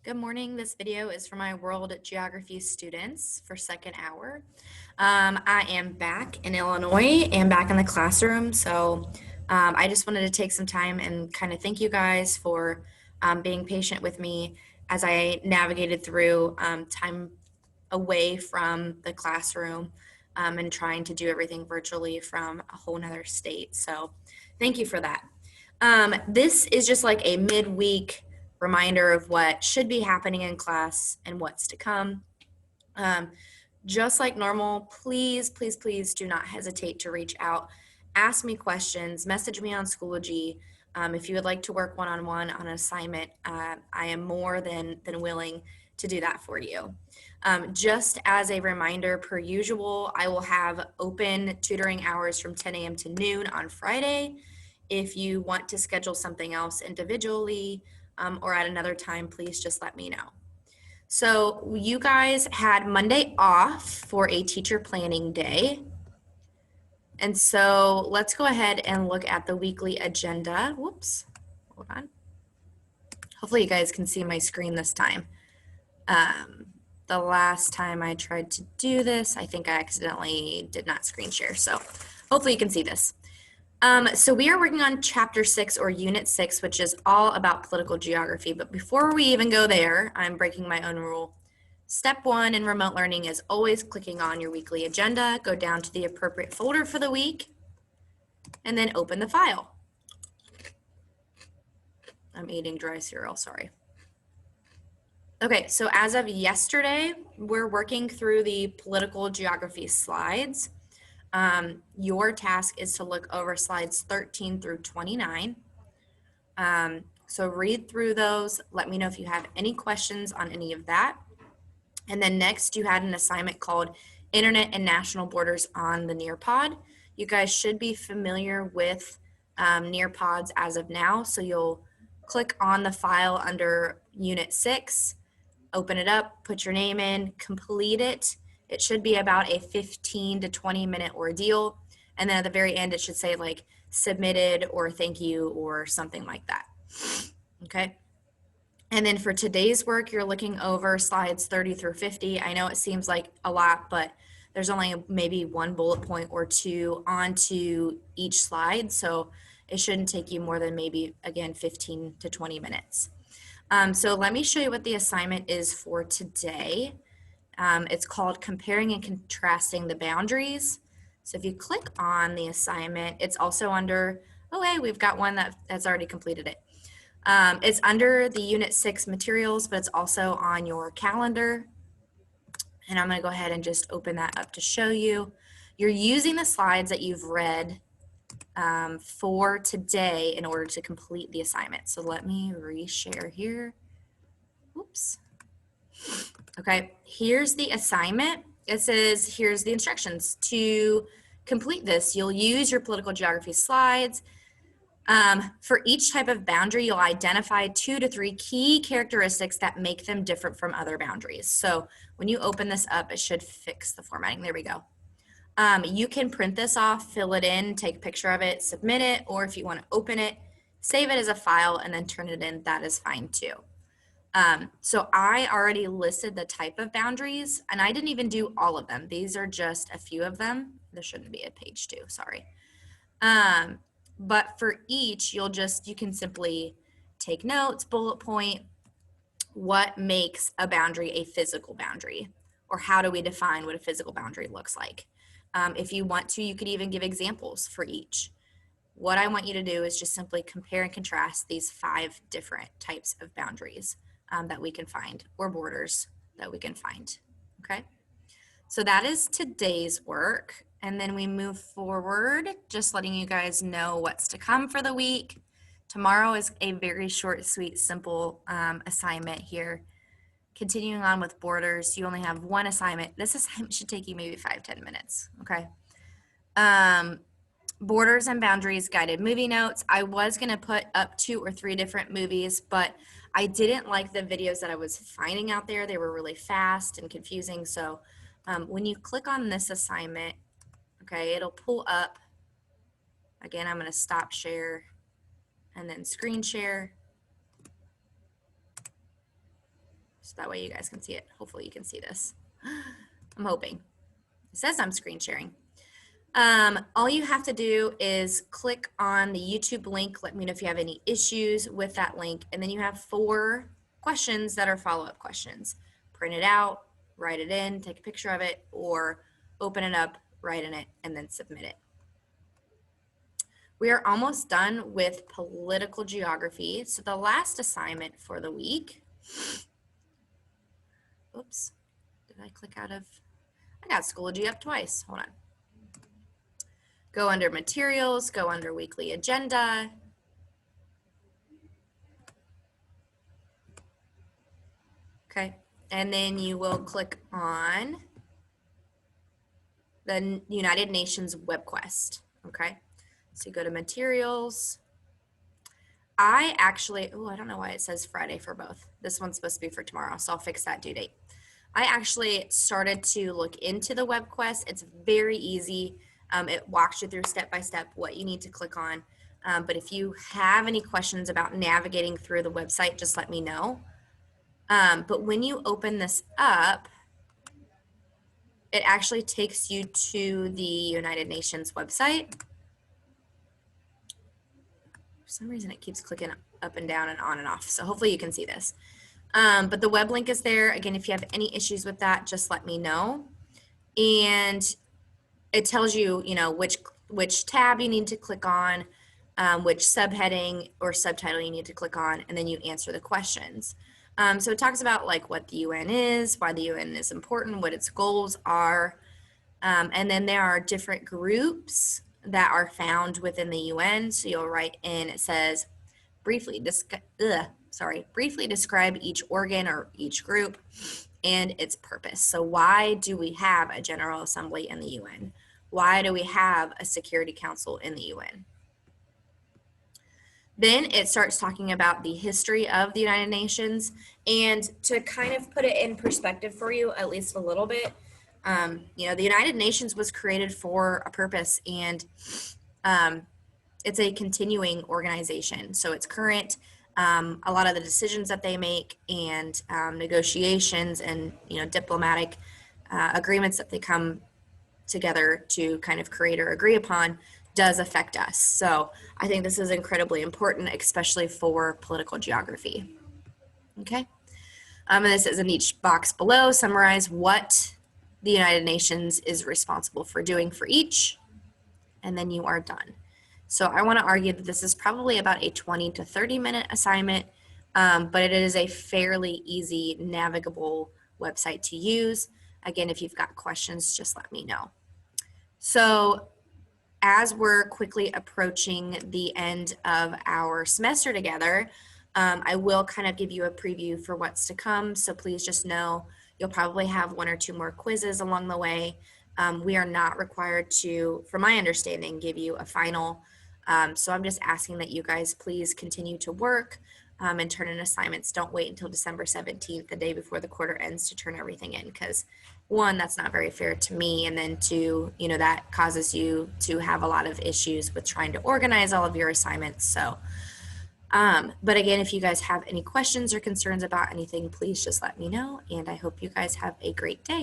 Good morning. This video is for my world geography students for second hour. I am back in Illinois and back in the classroom. So I just wanted to take some time and kind of thank you guys for being patient with me as I navigated through time away from the classroom and trying to do everything virtually from a whole nother state. So thank you for that. This is just like a midweek reminder of what should be happening in class and what's to come. Um, just like normal, please do not hesitate to reach out. Ask me questions, message me on Schoology. If you would like to work one-on-one on an assignment, I am more than willing to do that for you. Just as a reminder, per usual, I will have open tutoring hours from 10 a.m. to noon on Friday. If you want to schedule something else individually or at another time, please just let me know. So you guys had Monday off for a teacher planning day. And so let's go ahead and look at the weekly agenda. Whoops, hold on. Hopefully you guys can see my screen this time. The last time I tried to do this, I think I accidentally did not screen share. So hopefully you can see this. So we are working on chapter 6 or unit 6, which is all about political geography. But before we even go there, I'm breaking my own rule. Step 1 in remote learning is always clicking on your weekly agenda, go down to the appropriate folder for the week, and then open the file. I'm eating dry cereal, sorry. Okay, so as of yesterday, we're working through the political geography slides. Your task is to look over slides 13 through 29. So read through those. Let me know if you have any questions on any of that. And then next, you had an assignment called Internet and National Borders on the Nearpod. You guys should be familiar with Nearpods as of now. So you'll click on the file under Unit 6, open it up, put your name in, complete it. It should be about a 15 to 20 minute ordeal. And then at the very end, it should say like submitted or thank you or something like that. Okay. And then for today's work, you're looking over slides 30 through 50. I know it seems like a lot, but there's only maybe one bullet point or two onto each slide. So it shouldn't take you more than maybe, again, 15 to 20 minutes. So let me show you what the assignment is for today. It's called Comparing and Contrasting the Boundaries. So if you click on the assignment, it's also under, oh, hey, we've got one that's already completed it. It's under the Unit 6 materials, but it's also on your calendar. And I'm going to go ahead and just open that up to show you. You're using the slides that you've read for today in order to complete the assignment. So let me reshare here. Oops. Okay, here's the assignment. It says, here's the instructions. To complete this, you'll use your political geography slides. For each type of boundary, you'll identify 2 to 3 key characteristics that make them different from other boundaries. So when you open this up, it should fix the formatting. There we go. You can print this off, fill it in, take a picture of it, submit it, or if you want to open it, save it as a file and then turn it in, that is fine too. So I already listed the type of boundaries and I didn't even do all of them. These are just a few of them. There shouldn't be a page 2, sorry. But for each, you can simply take notes, bullet point, what makes a boundary a physical boundary, or how do we define what a physical boundary looks like. If you want to, you could even give examples for each. What I want you to do is just simply compare and contrast these 5 different types of boundaries that we can find, or borders that we can find, okay? So that is today's work. And then we move forward, just letting you guys know what's to come for the week. Tomorrow is a very short, sweet, simple assignment here. Continuing on with borders, you only have one assignment. This assignment should take you maybe 5-10 minutes, okay? Borders and boundaries guided movie notes. I was gonna put up 2 or 3 different movies, but I didn't like the videos that I was finding out there. They were really fast and confusing. So when you click on this assignment, okay, it'll pull up. Again, I'm gonna stop share and then screen share. So that way you guys can see it. Hopefully you can see this. I'm hoping. It says I'm screen sharing. All you have to do is click on the YouTube link. Let me know if you have any issues with that link. And then you have 4 questions that are follow-up questions. Print it out, write it in, take a picture of it, or open it up, write in it, and then submit it. We are almost done with political geography. So the last assignment for the week, oops, did I click out of, I got Schoology up twice, hold on. Go under materials, go under weekly agenda. Okay, and then you will click on the United Nations web quest, okay? So you go to materials. I actually, I don't know why it says Friday for both. This one's supposed to be for tomorrow, so I'll fix that due date. I actually started to look into the web quest. It's very easy. It walks you through step by step what you need to click on. But if you have any questions about navigating through the website, just let me know. But when you open this up, it actually takes you to the United Nations website. For some reason, it keeps clicking up and down and on and off. So hopefully you can see this. But the web link is there. Again, if you have any issues with that, just let me know. And it tells you, which tab you need to click on, which subheading or subtitle you need to click on, and then you answer the questions. So it talks about like what the UN is, why the UN is important, what its goals are, and then there are different groups that are found within the UN. So you'll write in, it says, briefly describe each organ or each group and its purpose. So why do we have a General Assembly in the UN? Why do we have a Security Council in the UN? Then it starts talking about the history of the United Nations. And to kind of put it in perspective for you, at least a little bit, the United Nations was created for a purpose, and it's a continuing organization. So it's current. A lot of the decisions that they make and negotiations and diplomatic agreements that they come together to kind of create or agree upon does affect us. So I think this is incredibly important, especially for political geography. Okay. And this is in each box below, summarize what the United Nations is responsible for doing for each, and then you are done. So I want to argue that this is probably about a 20 to 30 minute assignment, but it is a fairly easy navigable website to use. Again, if you've got questions, just let me know. So as we're quickly approaching the end of our semester together, I will kind of give you a preview for what's to come. So please just know you'll probably have 1 or 2 more quizzes along the way. We are not required to, from my understanding, give you a final. So I'm just asking that you guys please continue to work and turn in assignments. Don't wait until December 17th, the day before the quarter ends, to turn everything in, because 1, that's not very fair to me, and then 2, that causes you to have a lot of issues with trying to organize all of your assignments. So, but again, if you guys have any questions or concerns about anything, please just let me know, and I hope you guys have a great day.